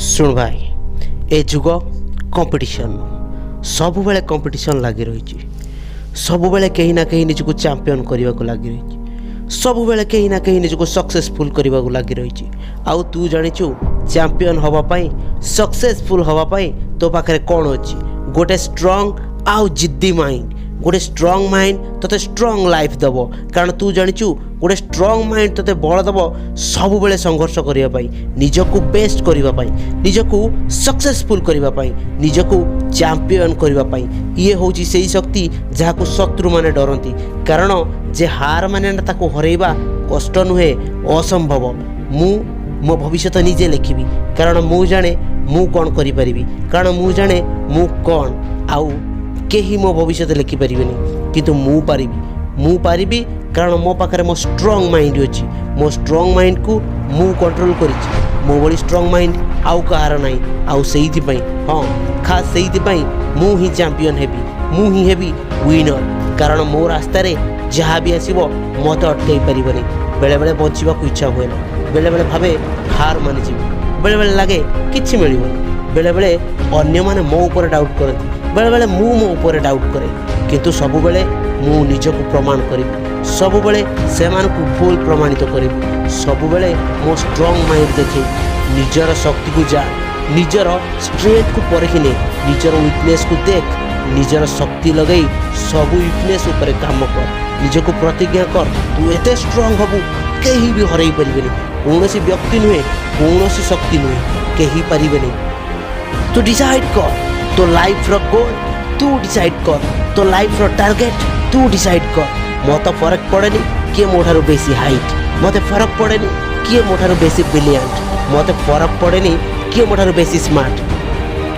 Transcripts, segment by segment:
शुण भाई ए जुग कंपटीशन सब बेले कंपटीशन लगी रही सब बेले कहीं ना कहीं निजको चैंपियन करने को लगी रही सब बेले कहीं ना कहीं निजको सक्सेसफुल करने को लगी रही आउ तू जानिचु चैंपियन हवापाई सक्सेसफुल हवापाई तो पाखे कौन अच्छी गोटे स्ट्रंग आउ जिद्दी माइंड गोटे स्ट्रंग माइंड तोते स्ट्रंग लाइफ दब कारण तू जानिचु गोटे स्ट्रंग माइंड तोते बल दब सब बेले संघर्ष करने निजको बेस्ट करने निजको सक्सेसफुल करने निजको चैंपियन करने ये हूँ से शक्ति जहाँ को शत्रु माने डरती कारण जे हार माने ताको हरैबा कष्ट नुहे असंभव मो भविष्य निजे लिखी कारण मु जाने मु कौन करी कारण मु जाने मु कौन आउ केही मो भविष्य लिखिपारे किंतु मु पारिबी कारण मो पाखे मो स्ट्रंग माइंड अच्छी मो स्ट्रंग माइंड को मु कंट्रोल करी मो बड़ी स्ट्रंग माइंड आउ कहार नाई आउ सेइथि पई हाँ खास सेइथि पई मु ही चैंपियन हेबी मु ही हेबी विनर कारण मो रास्ता रे जहाँ भी आसीबो मत अटकई पारिबनी बेले बेले बचिबा को इच्छा हुए ना बेले बेले भावे हार मानि जीवी बेले बेले लगे किछि मिलिबनी बेले बेले अन्य माने मो ऊपर डाउट करती बेले बेले मो ऊपर डाउट करे किंतु सब बेले मु निजको प्रमाण करी सब बेले से भूल प्रमाणित करी सब बेले मो स्ट्रंग माइंड देखे निजर शक्ति को जा निजर स्ट्रेंथ को परखिने निजर वीकनेस को देख निजर शक्ति लगे सब वीकनेस ऊपर काम कर निजको प्रतिज्ञा कर तू एते स्ट्रंग हबु कहीं भी हरई परिबेनी कौनसी व्यक्ति नुहे कौनसी शक्ति नुहे कहीं परिबेनी तू डिसाइड कर तो लाइफ रो गोल तू डिसाइड कर तो लाइफ रो टारगेट तू डिसाइड कर मत फरक पड़ेनी किए मोठारू बेसी हाइट मत फरक पड़ेनी किए मोठारू बेसी ब्रिलियंट मत फरक पड़ेनी किए मोठारू बेसी स्मार्ट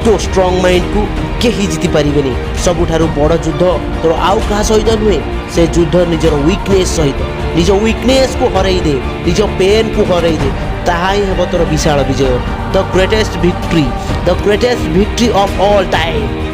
तो स्ट्रंग माइंड को केही जीति पारिबेनी सबुठारू बड़ युद्ध तोर आउ कहा सहित नुहे से युद्ध निजर वीकनेस सहित निज वीकनेस को हरई दे निज पेन को हरई दे ताहा ही हेब तोर Vishal Vijay the greatest victory of all time.